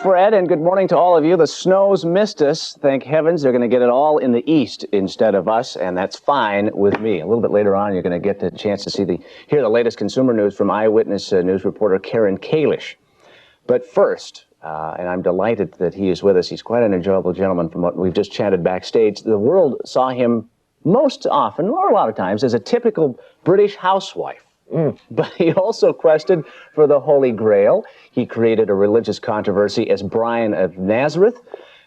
Fred, and good morning to all of you. The snow's missed us. Thank heavens they're going to get it all in the east instead of us, and that's fine with me. A little bit later on, you're going to get the chance to hear the latest consumer news from Eyewitness News reporter Karen Kalish. But first, and I'm delighted that he is with us. He's quite an enjoyable gentleman from what we've just chatted backstage. The world saw him most often, or a lot of times, as a typical British housewife. But he also quested for the Holy Grail. He created a religious controversy as Brian of Nazareth.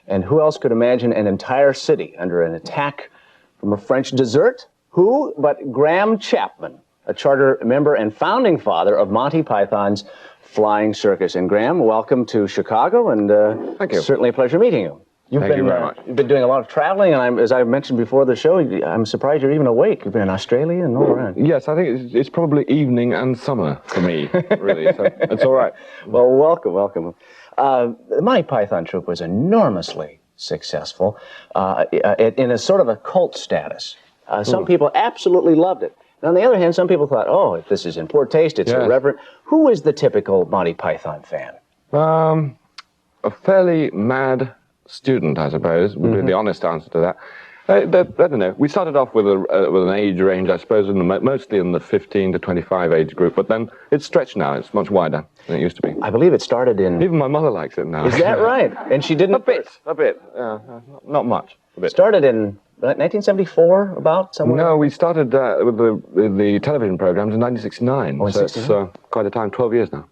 And who else could imagine an entire city under an attack from a French dessert? Who but Graham Chapman, a charter member and founding father of Monty Python's Flying Circus. And Graham, welcome to Chicago, and thank you. Certainly a pleasure meeting you. Thank you very much. You've been doing a lot of traveling, and as I mentioned before the show, I'm surprised you're even awake. You've been in Australia and all around. Yes, I think it's probably evening and summer for me, really, so it's all right. Well, welcome. The Monty Python troupe was enormously successful in a sort of a cult status. Some people absolutely loved it. And on the other hand, some people thought, oh, if this is in poor taste, it's irreverent. Who is the typical Monty Python fan? A fairly mad student, I suppose, would be the honest answer to that. I don't know. We started off with an age range, I suppose, mostly in the 15 to 25 age group, but then it's stretched now. It's much wider than it used to be. I believe it started in... Even my mother likes it now. Is that right? And she didn't... A bit. Not much. A bit. Started in 1974, about, somewhere? No, we started with the television programs in 1969. Oh, in so 69? It's quite a time, 12 years now.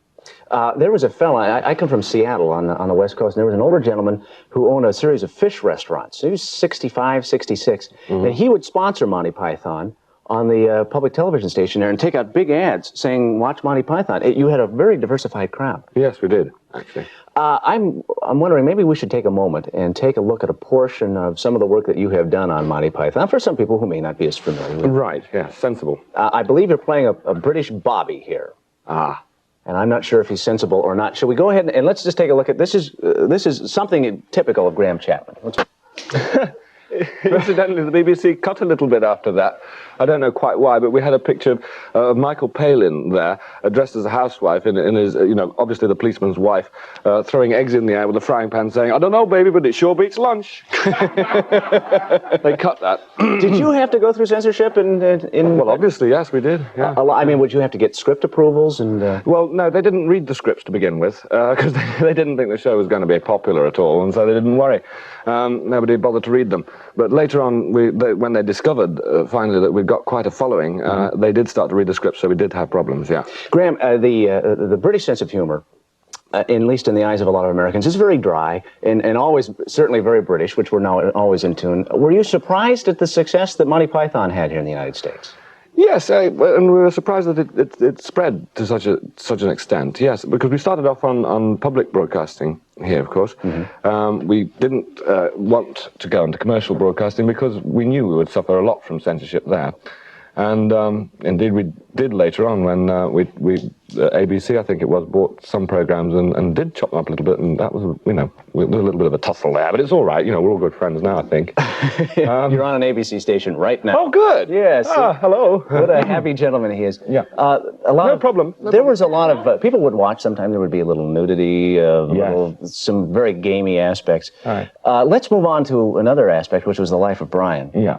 There was a fella, I come from Seattle on the West Coast, and there was an older gentleman who owned a series of fish restaurants. He was 65, 66, and he would sponsor Monty Python on the public television station there and take out big ads saying, watch Monty Python. You had a very diversified crowd. Yes, we did, actually. I'm wondering, maybe we should take a moment and take a look at a portion of some of the work that you have done on Monty Python, for some people who may not be as familiar with it. Right, yeah, sensible. I believe you're playing a British Bobby here. And I'm not sure if he's sensible or not. Shall we go ahead and let's just take a look at this? This is something typical of Graham Chapman. Incidentally, the BBC cut a little bit after that. I don't know quite why, but we had a picture of Michael Palin there, dressed as a housewife in his, obviously the policeman's wife, throwing eggs in the air with a frying pan, saying, "I don't know, baby, but it sure beats lunch." They cut that. Did you have to go through censorship in Well, obviously, yes, we did. Yeah. I mean, would you have to get script approvals and? Well, no, they didn't read the scripts to begin with, because they didn't think the show was going to be popular at all, and so they didn't worry. Nobody bothered to read them. But later on, when they discovered finally that we'd got quite a following, they did start to read the scripts, so we did have problems, yeah. Graham, the British sense of humor, at least in the eyes of a lot of Americans, is very dry and always certainly very British, which we're now always in tune. Were you surprised at the success that Monty Python had here in the United States? Yes, and we were surprised that it spread to such an extent, yes, because we started off on public broadcasting here, of course. We didn't want to go into commercial broadcasting because we knew we would suffer a lot from censorship there. And indeed we did later on when ABC, I think it was, bought some programs and did chop them up a little bit, and that was, there was a little bit of a tussle there, but it's all right, we're all good friends now, I think. You're on an ABC station right now. Oh, good! Yes. Hello. What a happy gentleman he is. Yeah. No problem. There was a lot of, people would watch, sometimes there would be a little nudity, some very gamey aspects. All right. Let's move on to another aspect, which was the life of Brian. Yeah.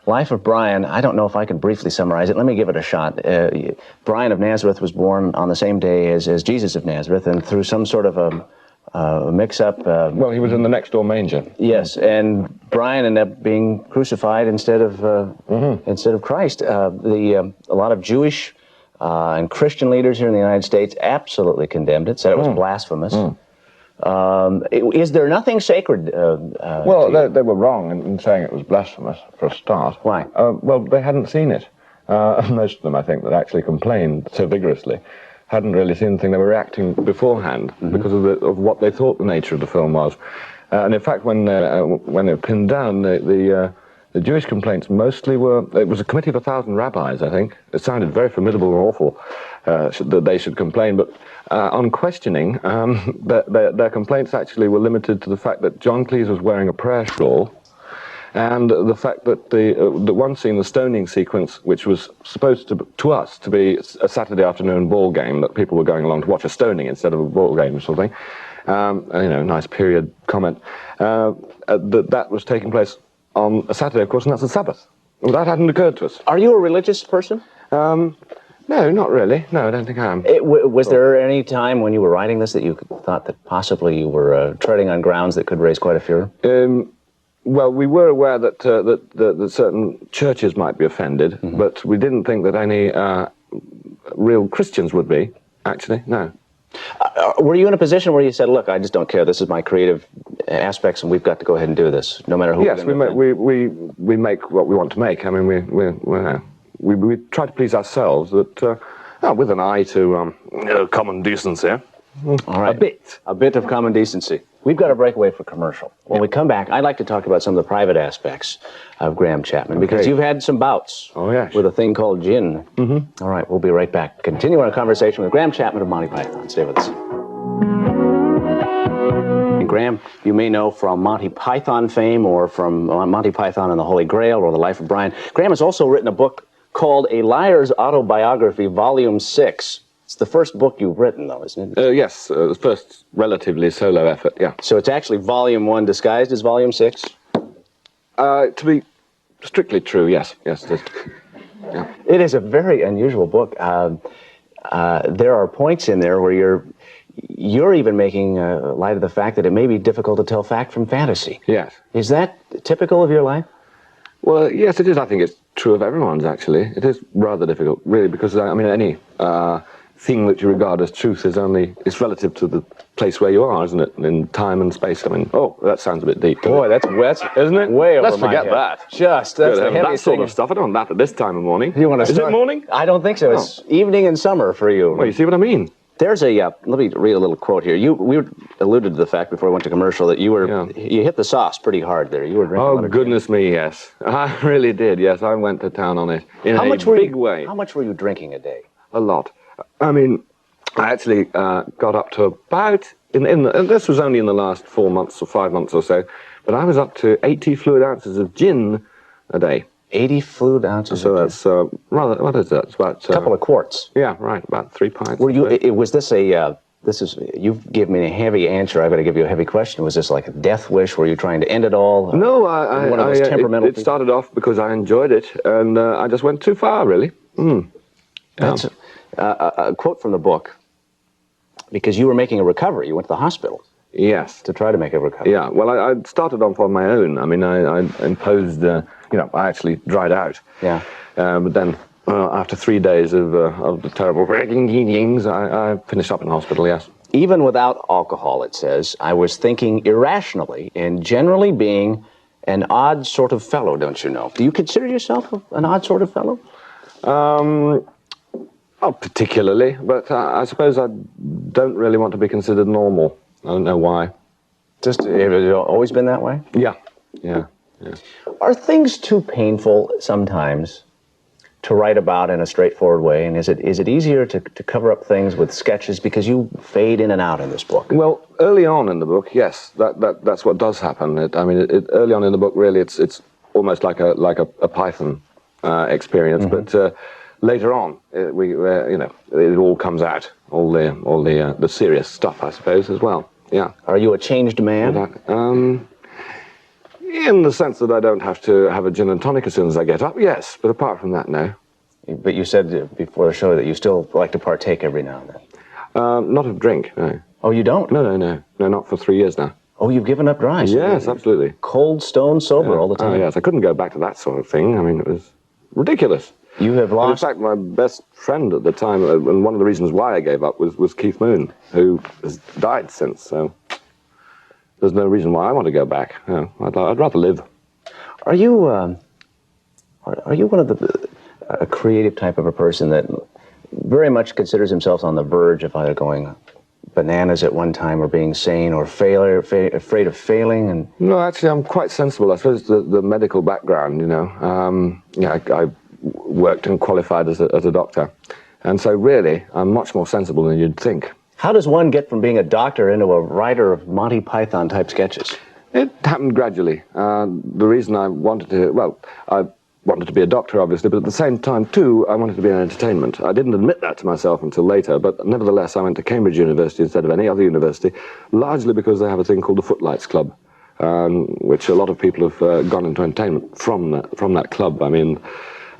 Life of Brian, I don't know if I can briefly summarize it. Let me give it a shot. Brian of Nazareth was born on the same day as Jesus of Nazareth, and through some sort of a mix-up... well, he was in the next-door manger. Yes, and Brian ended up being crucified instead of Christ. A lot of Jewish and Christian leaders here in the United States absolutely condemned it, said it was blasphemous. Is there nothing sacred? Well, they were wrong in saying it was blasphemous, for a start. Why? Well, they hadn't seen it. Most of them, I think, that actually complained so vigorously hadn't really seen the thing. They were reacting beforehand because of what they thought the nature of the film was. And in fact, when they were pinned down, the Jewish complaints mostly were, it was a committee of 1,000 rabbis, I think. It sounded very formidable and awful that they should complain, but on questioning, their complaints actually were limited to the fact that John Cleese was wearing a prayer shawl, and the fact that the one scene, the stoning sequence, which was supposed to us to be a Saturday afternoon ball game, that people were going along to watch a stoning instead of a ball game or something, Nice period comment. That was taking place on a Saturday, of course, and that's a Sabbath. Well, that hadn't occurred to us. Are you a religious person? No, not really. No, I don't think I am. Was there any time when you were writing this that you thought that possibly you were treading on grounds that could raise quite a fear? Well, we were aware that that certain churches might be offended, but we didn't think that any real Christians would be, actually, no. Were you in a position where you said, look, I just don't care, this is my creative aspects and we've got to go ahead and do this, no matter who? Yes, we make what we want to make. I mean, we try to please ourselves, but with an eye to common decency. All right. A bit of common decency. We've got to break away for commercial. When we come back, I'd like to talk about some of the private aspects of Graham Chapman, because you've had some bouts with a thing called gin. All right, we'll be right back. Continue our conversation with Graham Chapman of Monty Python. Stay with us. And Graham, you may know from Monty Python fame or from Monty Python and the Holy Grail or The Life of Brian. Graham has also written a book called A Liar's Autobiography, Volume 6. It's the first book you've written, though, isn't it? Yes, the first relatively solo effort, yeah. So it's actually Volume 1 disguised as Volume 6? To be strictly true, yes. Yes, it is. Yeah. It is a very unusual book. There are points in there where you're even making light of the fact that it may be difficult to tell fact from fantasy. Yes. Is that typical of your life? Well, yes, it is. I think it's true of everyone's, actually. It is rather difficult, really, because, I mean, any thing that you regard as truth is relative to the place where you are, isn't it? In time and space. I mean, that sounds a bit deep. Boy, that's isn't it? Way over Let's forget my head. that. That's the heaviest that sort thing. of stuff. I don't want that at this time of morning. You want to Is it morning? I don't think so. It's evening and summer for you. Well, you see what I mean? There's a, let me read a little quote here. We alluded to the fact before we went to commercial that you hit the sauce pretty hard there. You were drinking a lot of goodness me, yes. I really did, yes. I went to town on it in a big way. How much were you drinking a day? A lot. I mean, I actually got up to about, and this was only in the last 4 months or 5 months or so, but I was up to 80 fluid ounces of gin a day. 80 fluid ounces. So that's rather. What is that? It's about a couple of quarts. Yeah, right. About 3 pints. Were you? Was this a? You've given me a heavy answer. I've got to give you a heavy question. Was this like a death wish? Were you trying to end it all? No, one of those temperamental. It started off because I enjoyed it, and I just went too far, really. That's a quote from the book. Because you were making a recovery. You went to the hospital. Yes. To try to make a recovery. Yeah. Well, I started off on my own. I mean, I imposed. I actually dried out. Yeah. But then, after 3 days of the terrible meetings, I finished up in hospital, yes. Even without alcohol, it says, I was thinking irrationally and generally being an odd sort of fellow, don't you know? Do you consider yourself an odd sort of fellow? Not particularly, but I suppose I don't really want to be considered normal. I don't know why. Just, have it always been that way? Yeah. Are things too painful sometimes to write about in a straightforward way? And is it easier to cover up things with sketches because you fade in and out in this book? Well, early on in the book, yes, that's what does happen. Early on in the book, really, it's almost like a Python experience, but later on, it all comes out, all the serious stuff, I suppose, as well. Yeah. Are you a changed man? In the sense that I don't have to have a gin and tonic as soon as I get up, yes. But apart from that, no. But you said before the show that you still like to partake every now and then. Not of drink, no. Oh, you don't? No, not for 3 years now. Oh, you've given up dry? Yes, absolutely. Cold stone sober all the time? Oh, yes. I couldn't go back to that sort of thing. I mean, it was ridiculous. You have lost... In fact, my best friend at the time, and one of the reasons why I gave up was Keith Moon, who has died since, so there's no reason why I want to go back. No, I'd rather live. Are you one of a creative type of a person that very much considers himself on the verge of either going bananas at one time or being sane or afraid of failing? And no, actually, I'm quite sensible. I suppose the medical background, I worked and qualified as a doctor. And so really, I'm much more sensible than you'd think. How does one get from being a doctor into a writer of Monty Python type sketches? It happened gradually. The reason I wanted to, wanted to be a doctor, obviously, but at the same time, too, I wanted to be in entertainment. I didn't admit that to myself until later, but nevertheless, I went to Cambridge University instead of any other university, largely because they have a thing called the Footlights Club, which a lot of people have gone into entertainment from that club. I mean,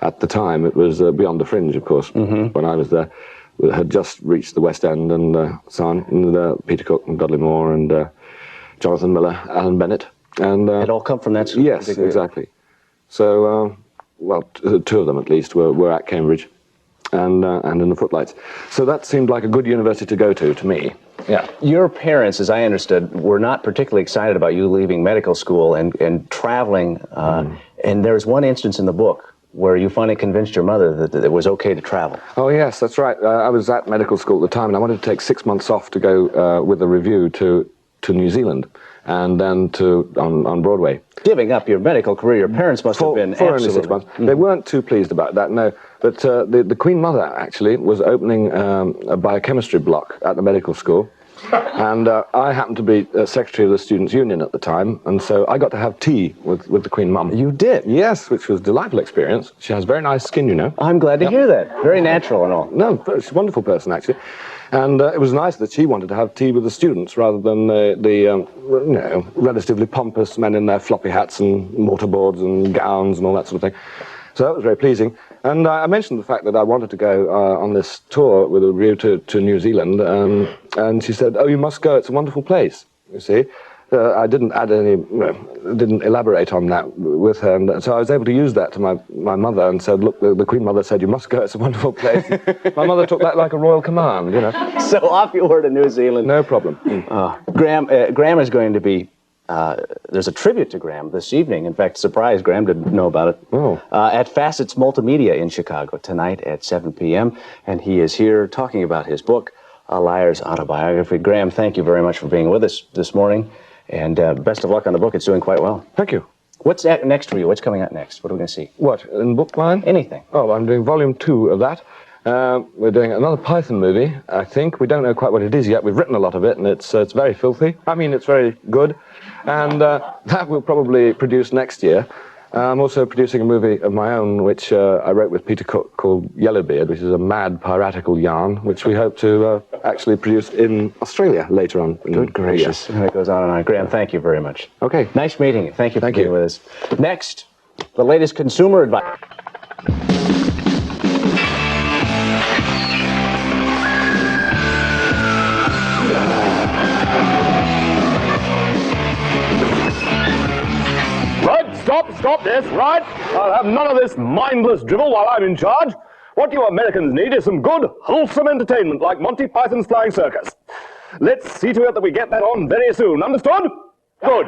at the time, it was beyond the fringe, of course, when I was there. It had just reached the West End and so on, and Peter Cook and Dudley Moore and Jonathan Miller, Alan Bennett. And it all come from that school? Yes, exactly. So, well, two of them at least were at Cambridge and in the Footlights. So that seemed like a good university to go to me. Yeah. Your parents, as I understood, were not particularly excited about you leaving medical school and traveling. And there's one instance in the book where you finally convinced your mother that it was okay to travel. Oh, yes, that's right. I was at medical school at the time, and I wanted to take 6 months off to go with a review to New Zealand and then on Broadway. Giving up your medical career, your parents must have been for only 6 months. They weren't too pleased about that, no. But the Queen Mother, actually, was opening a biochemistry block at the medical school. And I happened to be secretary of the Students' Union at the time, and so I got to have tea with the Queen Mum. You did? Yes, which was a delightful experience. She has very nice skin, you know. I'm glad to hear that. Very natural and all. No, she's a wonderful person, actually. And it was nice that she wanted to have tea with the students rather than the you know, relatively pompous men in their floppy hats and mortarboards and gowns and all that sort of thing. So that was very pleasing. And I mentioned the fact that I wanted to go on this tour with a review to New Zealand, and she said, "Oh, you must go, it's a wonderful place," you see. I didn't add any, didn't elaborate on that with her, and so I was able to use that to my mother and said, "Look, the Queen Mother said you must go, it's a wonderful place." My mother took that like a royal command, you know. So off you were to New Zealand. No problem. Graham is going to be, there's a tribute to Graham this evening. In fact, surprise, Graham didn't know about it. Oh. At Facets Multimedia in Chicago tonight at 7 p.m. And he is here talking about his book, A Liar's Autobiography. Graham, thank you very much for being with us this morning. And best of luck on the book. It's doing quite well. Thank you. What's next for you? What's coming out next? What are we going to see? What, in book line? Anything. Oh, I'm doing volume 2 of that. We're doing another Python movie, I think. We don't know quite what it is yet. We've written a lot of it, and it's very filthy. I mean, it's very good. And that we'll probably produce next year. I'm also producing a movie of my own, which I wrote with Peter Cook, called Yellowbeard, which is a mad piratical yarn, which we hope to actually produce in Australia later on. Good gracious. And it goes on and on. Graham, thank you very much. Okay. Nice meeting you. Thank you for being with us. Next, the latest consumer advice. Stop this, right? I'll have none of this mindless drivel while I'm in charge. What you Americans need is some good, wholesome entertainment like Monty Python's Flying Circus. Let's see to it that we get that on very soon, understood? Good.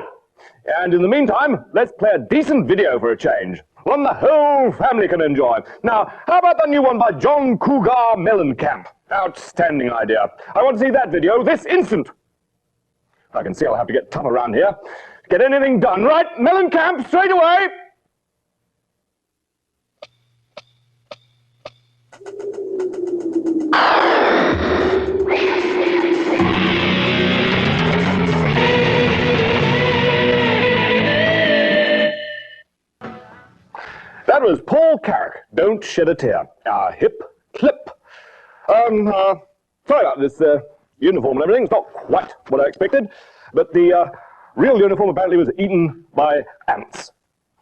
And in the meantime, let's play a decent video for a change. One the whole family can enjoy. Now, how about the new one by John Cougar Mellencamp? Outstanding idea. I want to see that video this instant. I can see I'll have to get tough around here. Get anything done, right? Mellencamp, straight away! That was Paul Carrick, Don't Shed a Tear. Hip clip. Sorry about this uniform and everything. It's not quite what I expected, but the real uniform apparently was eaten by ants.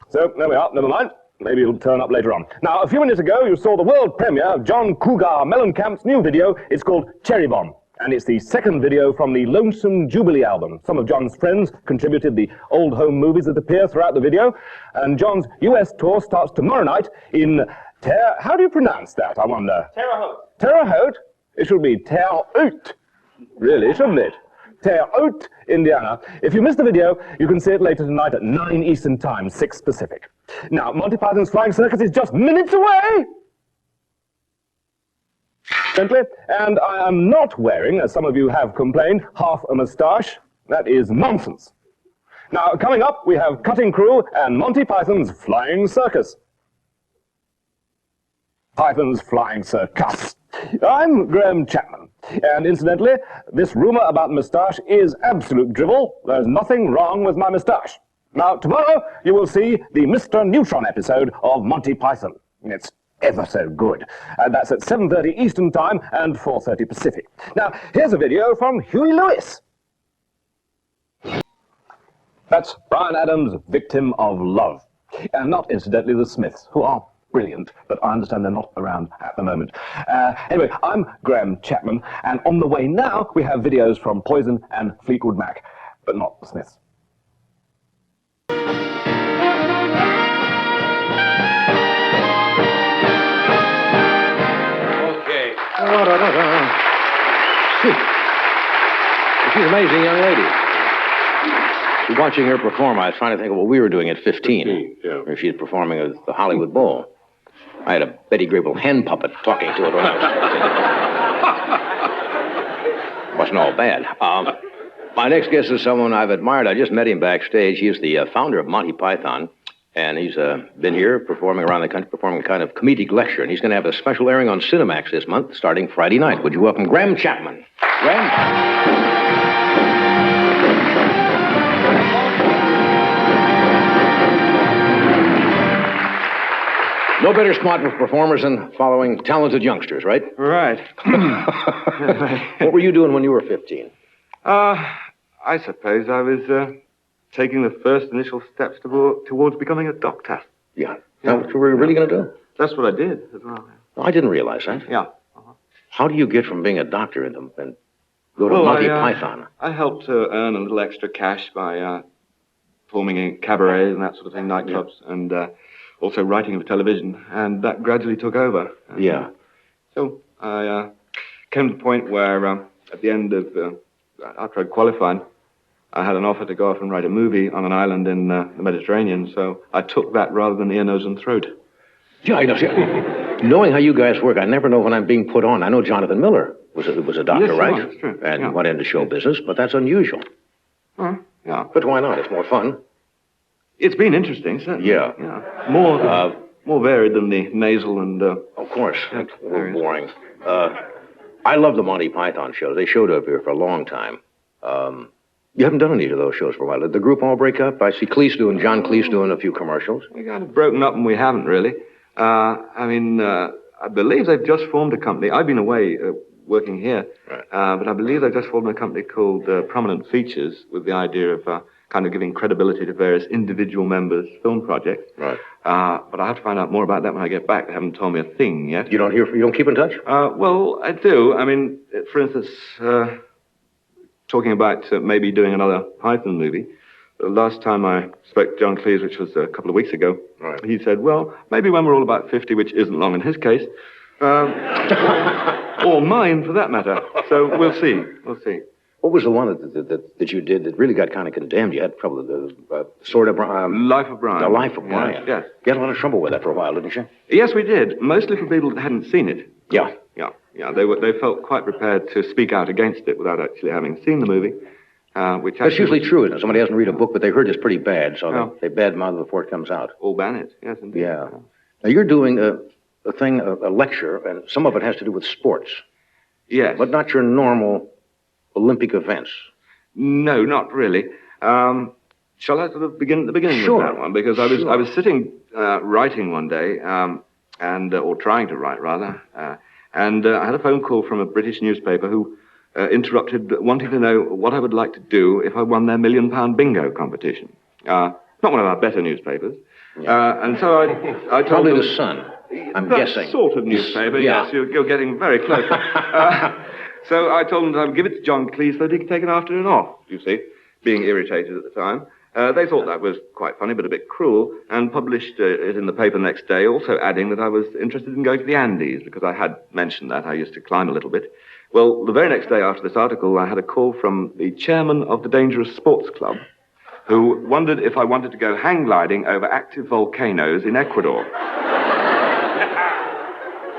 So, there we are, never mind. Maybe it'll turn up later on. Now, a few minutes ago, you saw the world premiere of John Cougar Mellencamp's new video. It's called Cherry Bomb, and it's the second video from the Lonesome Jubilee album. Some of John's friends contributed the old home movies that appear throughout the video, and John's US tour starts tomorrow night in how do you pronounce that, I wonder? Terre Haute. Terre Haute? It should be Terre Haute, really, shouldn't it? Terre Haute, Indiana. If you missed the video, you can see it later tonight at 9 Eastern Time, 6 Pacific. Now, Monty Python's Flying Circus is just minutes away! Gently, and I am not wearing, as some of you have complained, half a moustache. That is nonsense. Now, coming up, we have Cutting Crew and Monty Python's Flying Circus. Python's Flying Circus. I'm Graham Chapman, and incidentally, this rumor about moustache is absolute drivel. There's nothing wrong with my moustache. Now, tomorrow you will see the Mr. Neutron episode of Monty Python. It's ever so good. And that's at 7:30 Eastern Time and 4:30 Pacific. Now, here's a video from Huey Lewis. That's Bryan Adams' Victim of Love. And not, incidentally, the Smiths, who are brilliant, but I understand they're not around at the moment. Anyway, I'm Graham Chapman, and on the way now, we have videos from Poison and Fleetwood Mac, but not the Smiths. Okay. She's an amazing young lady. Watching her perform, I was trying to think of what we were doing at 15. Yeah. If she's performing at the Hollywood Bowl. I had a Betty Grable hen puppet talking to it when I was 15. Wasn't all bad. My next guest is someone I've admired. I just met him backstage. He's the founder of Monty Python, and he's been here performing around the country, performing a kind of comedic lecture, and he's going to have a special airing on Cinemax this month, starting Friday night. Would you welcome Graham Chapman? Graham? No better spot for performers than following talented youngsters, right? Right. What were you doing when you were 15? I suppose I was taking the first initial steps towards becoming a doctor. Yeah. That's what you were really going to do? That's what I did as well. No, I didn't realize that. Yeah. How do you get from being a doctor and go to Monty Python? I helped to earn a little extra cash by performing in cabarets and that sort of thing, nightclubs, and also writing for television, and that gradually took over. Yeah. So I came to the point where at the end of, after I'd qualified, I had an offer to go off and write a movie on an island in the Mediterranean, so I took that rather than ear, nose, and throat. Yeah, I know. See, knowing how you guys work, I never know when I'm being put on. I know Jonathan Miller was a doctor, Yes, right? that's true. And Yeah. went into show business, but that's unusual. Yeah. But why not? It's more fun. It's been interesting, certainly. Yeah. More varied than the nasal and... Of course. Yeah, It's a little boring. I love the Monty Python shows. They showed up here for a long time. You haven't done any of those shows for a while. Did the group all break up? I see John Cleese doing a few commercials. We kind of broken up and we haven't really. I believe they've just formed a company. I've been away working here, Right. but I believe they've just formed a company called Prominent Features with the idea of kind of giving credibility to various individual members' film projects. Right. But I have to find out more about that when I get back. They haven't told me a thing yet. You don't keep in touch? Well, I do. I mean, for instance, talking about maybe doing another Python movie. The last time I spoke to John Cleese, which was a couple of weeks ago, Right. He said, well, maybe when we're all about 50, which isn't long in his case, or mine for that matter. So we'll see. We'll see. What was the one that you did that really got kind of condemned? You had trouble with the sort of... Life of Brian. The Life of Brian. Yes. You had a lot of trouble with that for a while, didn't you? Yes, we did. Mostly for people that hadn't seen it. Yeah. Yeah. They felt quite prepared to speak out against it without actually having seen the movie. Which That's actually usually true, isn't it? Somebody hasn't read a book, but they heard it's pretty bad, so Yeah. they badmouth it before it comes out. all ban it. Yes, indeed. Yeah. Now, you're doing a lecture, and some of it has to do with sports, Yes. but not your normal Olympic events. No, not really. Shall I sort of begin at the beginning Sure. with that one? Because I was sitting writing one day, or trying to write rather, and I had a phone call from a British newspaper who interrupted, wanting to know what I would like to do if I won their £1 million bingo competition. Not one of our better newspapers. And so I told Probably them, the Sun, I'm that guessing. sort of newspaper, Yeah. yes. You're getting very close. So I told them that I would give it to John Cleese so that he could take an afternoon off, you see, being irritated at the time. They thought that was quite funny, but a bit cruel, and published it in the paper next day, also adding that I was interested in going to the Andes, because I had mentioned that. I used to climb a little bit. Well, the very next day after this article, I had a call from the chairman of the Dangerous Sports Club, who wondered if I wanted to go hang gliding over active volcanoes in Ecuador.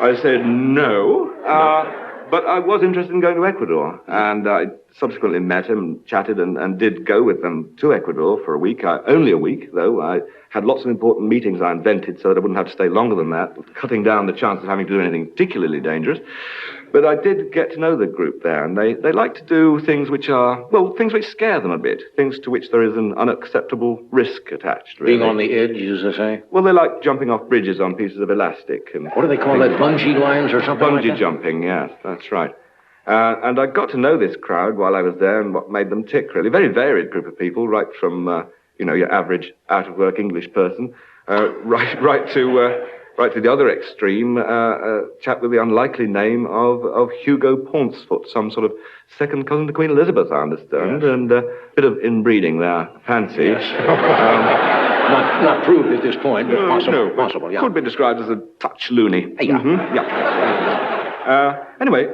I said no, but I was interested in going to Ecuador, and I subsequently met him, chatted, and did go with them to Ecuador for a week. Only a week, though. I had lots of important meetings I invented so that I wouldn't have to stay longer than that, cutting down the chance of having to do anything particularly dangerous. But I did get to know the group there, and they like to do things which are, well, things which scare them a bit, things to which there is an unacceptable risk attached, really. Being on the edge, as they say. Well, they like jumping off bridges on pieces of elastic. And What do they call that? Bungee lines or something like bungee that? jumping, yes, that's right. And I got to know this crowd while I was there and what made them tick, really. Very varied group of people, right from, your average out-of-work English person, right to the other extreme, a chap with the unlikely name of Hugo Pauncefoot, some sort of second cousin to Queen Elizabeth, I understand, Yes. and a bit of inbreeding there, fancy. Not proved at this point, but possible. No, Possible, yeah. Could be described as a touch loony. Yeah. Yeah. Anyway,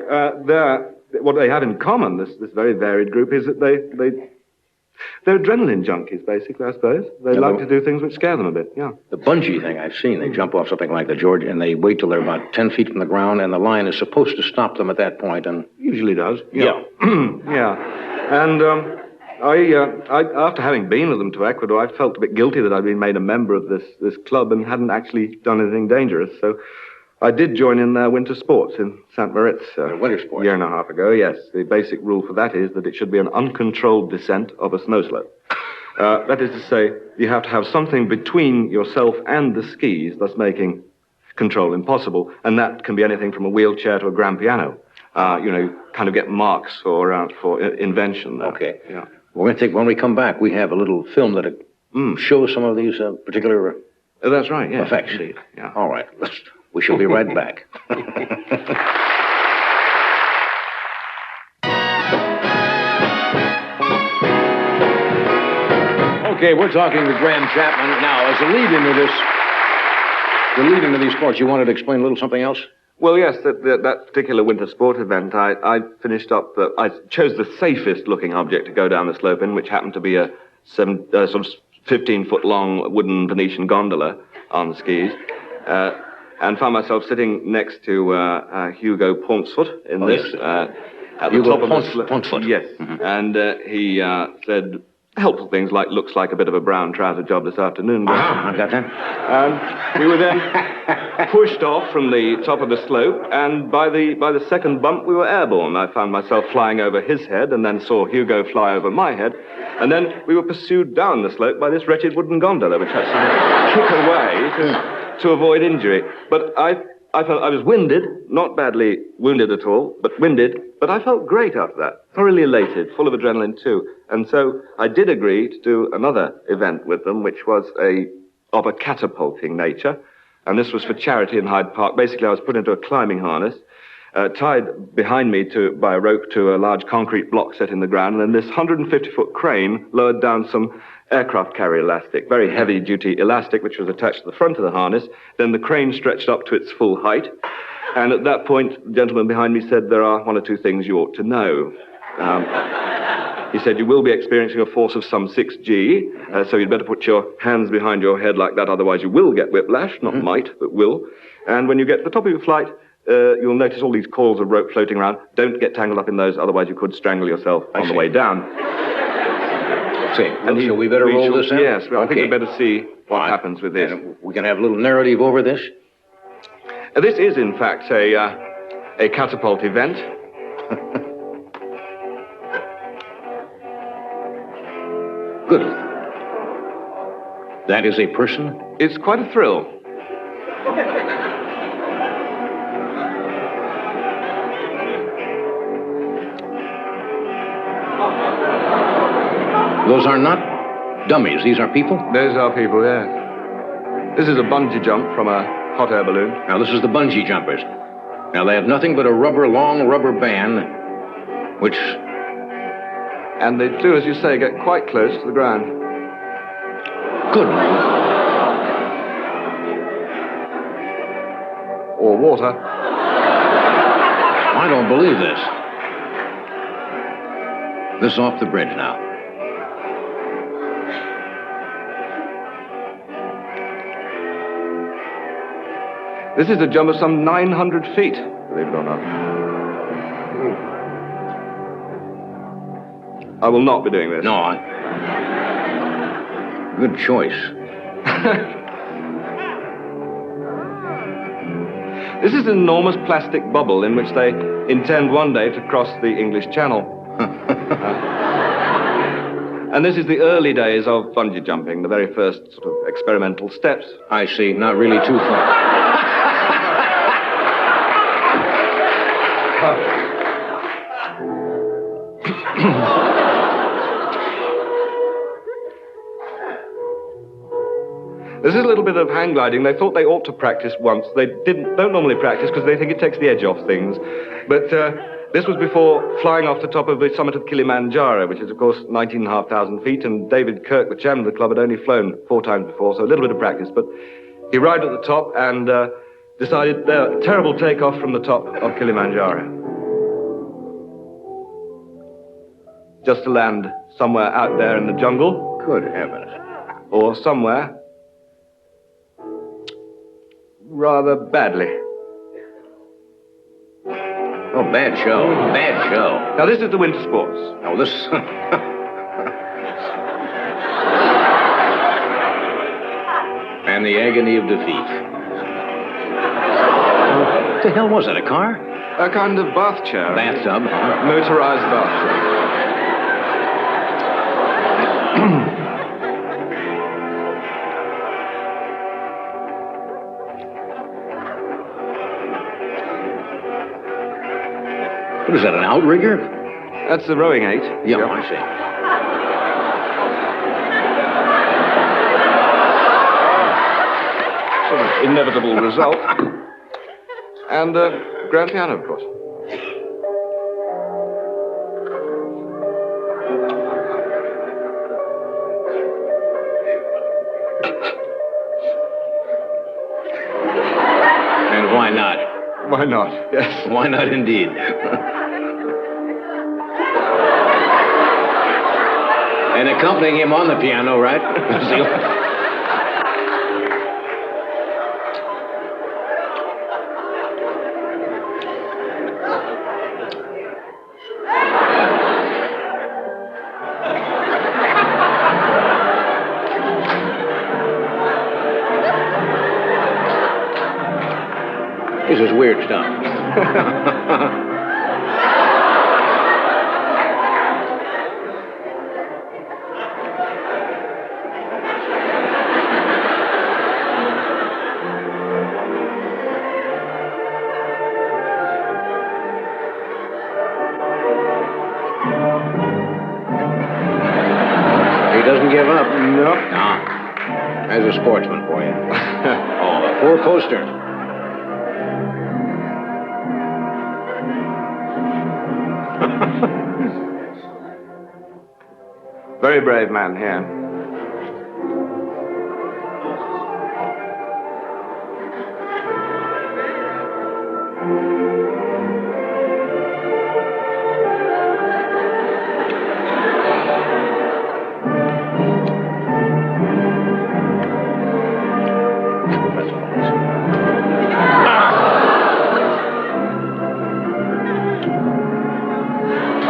what they have in common, this very varied group, is that they're adrenaline junkies, basically, I suppose. They like to do things which scare them a bit, yeah. The bungee thing I've seen, they jump off something like the George, and they wait till they're about 10 feet from the ground, and the line is supposed to stop them at that point, and... Usually does. Yeah. Yeah. And I after having been with them to Ecuador, I felt a bit guilty that I'd been made a member of this club and hadn't actually done anything dangerous, so I did join in their winter sports in St. Moritz. Winter sports? A year and a half ago, yes. The basic rule for that is that it should be an uncontrolled descent of a snow slope. That is to say, you have to have something between yourself and the skis, thus making control impossible, and that can be anything from a wheelchair to a grand piano. Kind of get marks for invention there. Okay. Yeah. We're going to take, when we come back, we have a little film that shows some of these particular That's right, yes. effects. Indeed. Yeah. All right. We shall be right back. Okay, we're talking to Graham Chapman. Now, as a lead into these sports, you wanted to explain a little something else? Well, yes, that particular winter sport event, I finished up, I chose the safest looking object to go down the slope in, which happened to be a sort of 15-foot long wooden Venetian gondola on the skis, and found myself sitting next to Hugo Pauncefoot in this, at the top of the slope. Pauncefoot. Yes, and he said helpful things like, looks like a bit of a brown trouser job this afternoon. I got that. And we were then pushed off from the top of the slope, and by the second bump, we were airborne. I found myself flying over his head, and then saw Hugo fly over my head, and then we were pursued down the slope by this wretched wooden gondola, which had to kick away to avoid injury. But I felt I was winded, not badly wounded at all, but winded, but I felt great after that, thoroughly elated, full of adrenaline too. And so I did agree to do another event with them, which was of a catapulting nature, and this was for charity in Hyde Park. Basically, I was put into a climbing harness, tied behind me by a rope to a large concrete block set in the ground, and then this 150-foot crane lowered down some aircraft carrier elastic, very heavy-duty elastic, which was attached to the front of the harness. Then the crane stretched up to its full height, and at that point, the gentleman behind me said, there are one or two things you ought to know. He said, you will be experiencing a force of some 6G, so you'd better put your hands behind your head like that, otherwise you will get whiplash, not might, but will. And when you get to the top of your flight, you'll notice all these coils of rope floating around. Don't get tangled up in those, otherwise you could strangle yourself on the way down. Let's see. So we better roll this in? Yes, well, I think we better see what happens with this. And we can have a little narrative over this? This is, in fact, a catapult event. Good. That is a person? It's quite a thrill. Those are not dummies. These are people? Those are people, yes. This is a bungee jump from a hot air balloon. Now, this is the bungee jumpers. Now, they have nothing but a long rubber band, which... And they do, as you say, get quite close to the ground. Good. Or water. I don't believe this. This is off the bridge now. This is a jump of some 900 feet, believe it or not. I will not be doing this. No, Good choice. This is an enormous plastic bubble in which they intend one day to cross the English Channel. And this is the early days of bungee jumping, the very first sort of experimental steps. I see. Not really too far. This is a little bit of hang gliding. They thought they ought to practice once. They don't normally practice because they think it takes the edge off things. But this was before flying off the top of the summit of Kilimanjaro, which is, of course, 19,500 feet. And David Kirk, the chairman of the club, had only flown 4 times before, so a little bit of practice. But he arrived at the top and decided a terrible takeoff from the top of Kilimanjaro. Just to land somewhere out there in the jungle. Good heavens. Or somewhere rather badly. Oh, bad show. Bad show. Now, this is the winter sports. Oh, this... and the agony of defeat. What the hell was that, a car? A kind of bath chair. Bathtub. Motorized bath chair. What is that, an outrigger? That's the rowing 8. Yeah, Yep. I see. Sort of inevitable result. And grand piano, of course. And why not? Why not? Yes. Why not, indeed? And accompanying him on the piano, right? This is weird stuff. He doesn't give up. No. No. As a sportsman for you. Oh, a 4-poster. Very brave man here.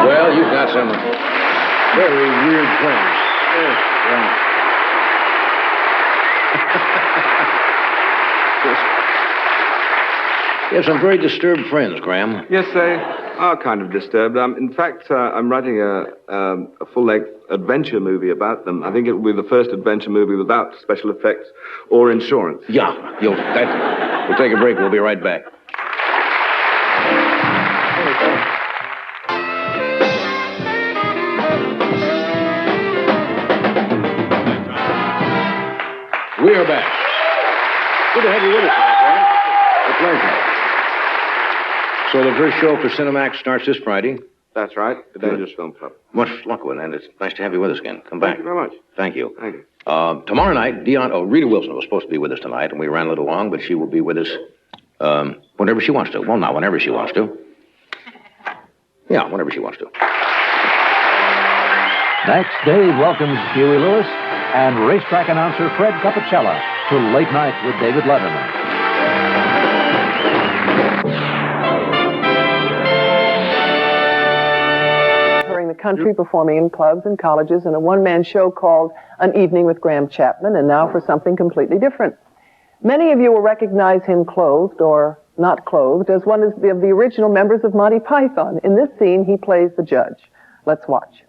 Well, you've got some very weird friends. Yeah. You have some very disturbed friends, Graham. Yes, they are kind of disturbed. In fact, I'm writing a full-length adventure movie about them. I think it will be the first adventure movie without special effects or insurance. Yeah, we'll take a break. We'll be right back. We are back. Good to have you with us tonight, Graham. A pleasure. So the first show for Cinemax starts this Friday. That's right, the Dangerous Film Club. Much luck with it, and it's nice to have you with us again. Come back. Thank you very much. Thank you. Thank you. Tomorrow night, Rita Wilson was supposed to be with us tonight, and we ran a little long, but she will be with us whenever she wants to. Well, not whenever she wants to. Yeah, whenever she wants to. Next, Dave welcomes Huey Lewis and racetrack announcer Fred Capicella to Late Night with David Letterman. Touring the country, performing in clubs and colleges, and a one-man show called An Evening with Graham Chapman, and now for something completely different. Many of you will recognize him clothed or not clothed, as one of the original members of Monty Python. In this scene, he plays the judge. Let's watch.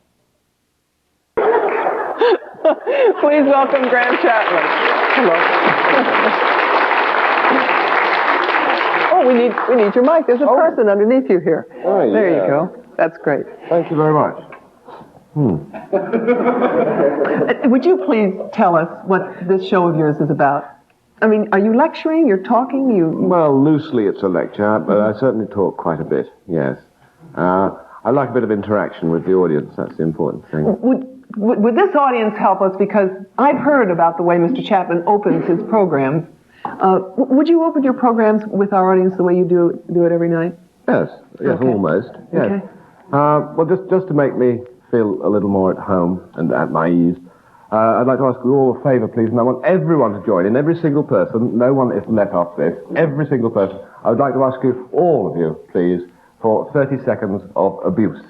Please welcome Graham Chapman. Hello. Oh, we need your mic. There's a person underneath you here. Oh, yeah. There you go. That's great. Thank you very much. Would you please tell us what this show of yours is about? I mean, are you lecturing? You're talking? Well, loosely it's a lecture, but I certainly talk quite a bit, yes. I like a bit of interaction with the audience. That's the important thing. Would this audience help us? Because I've heard about the way Mr. Chapman opens his programs. Would you open your programs with our audience the way you do it every night? Yes, Okay. almost. Yes. Okay. Well, just to make me feel a little more at home and at my ease, I'd like to ask you all a favour, please, and I want everyone to join in, every single person. No one is let off this. Every single person. I would like to ask you, all of you, please, for 30 seconds of abuse.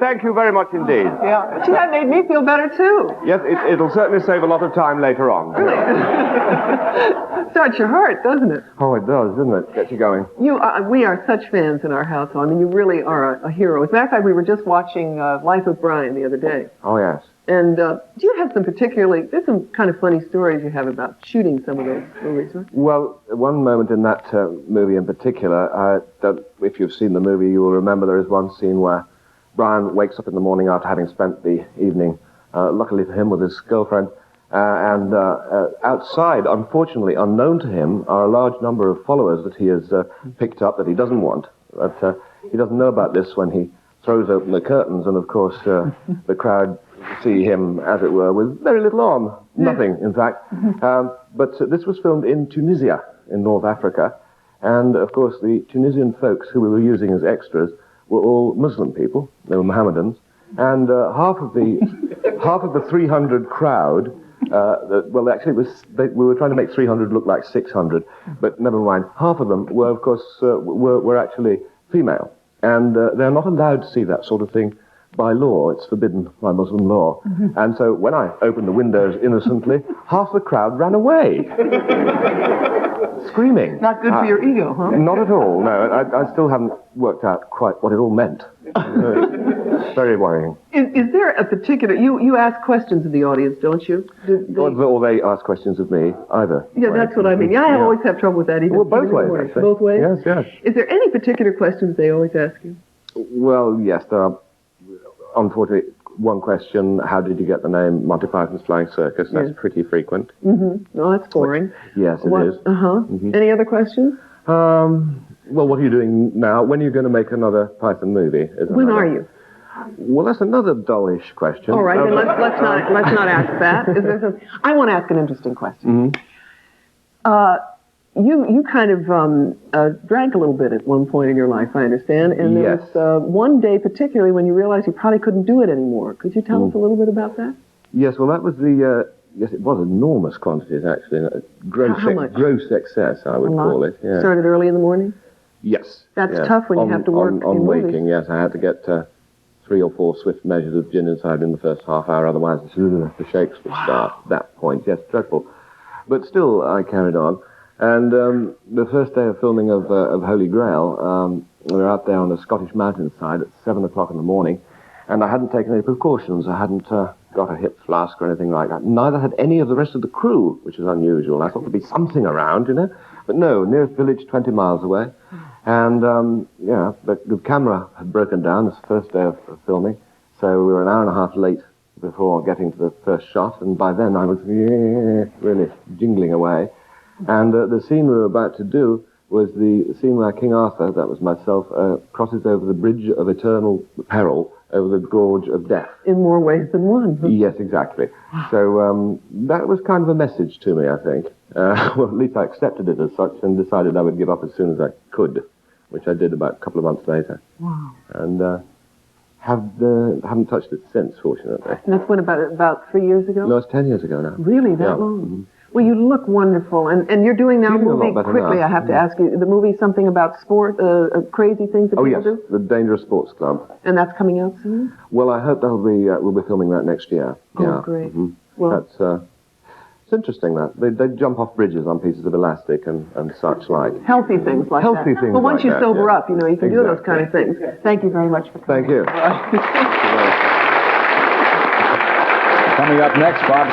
Thank you very much indeed. Yeah. Gee, that made me feel better, too. Yes, it'll certainly save a lot of time later on. Starts your heart, doesn't it? Oh, it does, doesn't it? Gets you going. We are such fans in our household. I mean, you really are a hero. As a matter of fact, we were just watching Life of Brian the other day. Oh, yes. And do you have there's some kind of funny stories you have about shooting some of those movies, right? Well, one moment in that movie in particular, if you've seen the movie, you will remember there is one scene where Brian wakes up in the morning after having spent the evening, luckily for him, with his girlfriend, and outside, unfortunately, unknown to him, are a large number of followers that he has picked up that he doesn't want. But he doesn't know about this when he throws open the curtains, and of course, the crowd see him, as it were, with very little on. Nothing, in fact. But this was filmed in Tunisia, in North Africa, and of course, the Tunisian folks who we were using as extras were all Muslim people. They were Mohammedans, and half of the 300 crowd. Well, actually, we were trying to make 300 look like 600, but never mind. Half of them were, of course, were actually female, and they're not allowed to see that sort of thing by law. It's forbidden by Muslim law. And so when I opened the windows innocently, half the crowd ran away. Screaming. Not good for your ego, huh? Not at all, no. I still haven't worked out quite what it all meant. Very worrying. Is there a particular... You ask questions of the audience, don't you? Or they ask questions of me, either. Yeah, that's what I mean. Yeah, I always have trouble with that. Even Well, both ways, actually. Both ways? Yes, yes. Is there any particular questions they always ask you? Well, yes, there are. Unfortunately, one question, how did you get the name Monty Python's Flying Circus? That's pretty frequent. No, that's boring. Yes, it is. Any other questions? Well, what are you doing now? When are you going to make another Python movie? When are you? Well, that's another dullish question. All right, then let's not ask that. I want to ask an interesting question. You kind of drank a little bit at one point in your life, I understand, and there was one day particularly when you realized you probably couldn't do it anymore. Could you tell us a little bit about that? Yes, well, that was yes, it was enormous quantities, actually. How much? Gross excess, I would call it. Yeah. Started early in the morning? Yes. That's tough when you have to work on in waking, movies. yes. I had to get 3 or 4 swift measures of gin inside in the first half hour, otherwise the shakes would start at that point. Yes, dreadful. But still, I carried on. And the first day of filming of Holy Grail, we were out there on the Scottish mountainside at 7 o'clock in the morning, and I hadn't taken any precautions. I hadn't got a hip flask or anything like that. Neither had any of the rest of the crew, which is unusual. I thought there'd be something around, you know. But no, nearest village 20 miles away. And, the camera had broken down this first day of filming, so we were an hour and a half late before getting to the first shot, and by then I was really jingling away. And the scene we were about to do was the scene where King Arthur, that was myself, crosses over the bridge of eternal peril over the gorge of death. In more ways than one. Huh? Yes, exactly. So that was kind of a message to me, I think. Well, at least I accepted it as such and decided I would give up as soon as I could, which I did about a couple of months later. Wow. And haven't touched it since, fortunately. And that's when, about 3 years ago? No, it's 10 years ago now. Really, that long? Well, you look wonderful, and you're doing now a Feeling a lot movie, better quickly now. I have to ask you, the movie something about sport, crazy things that Oh, people yes, do? the Dangerous Sports Club. And that's coming out soon? Well, I hope we'll be filming that next year. Oh, Yeah. great. Mhm. Well, That's, it's interesting that. They jump off bridges on pieces of elastic and such like. healthy things like that. Healthy things Well, once like you that, sober yeah. up, you know, you can do those kind of things. Thank you very much for coming. Thank you. Coming up next, Bob.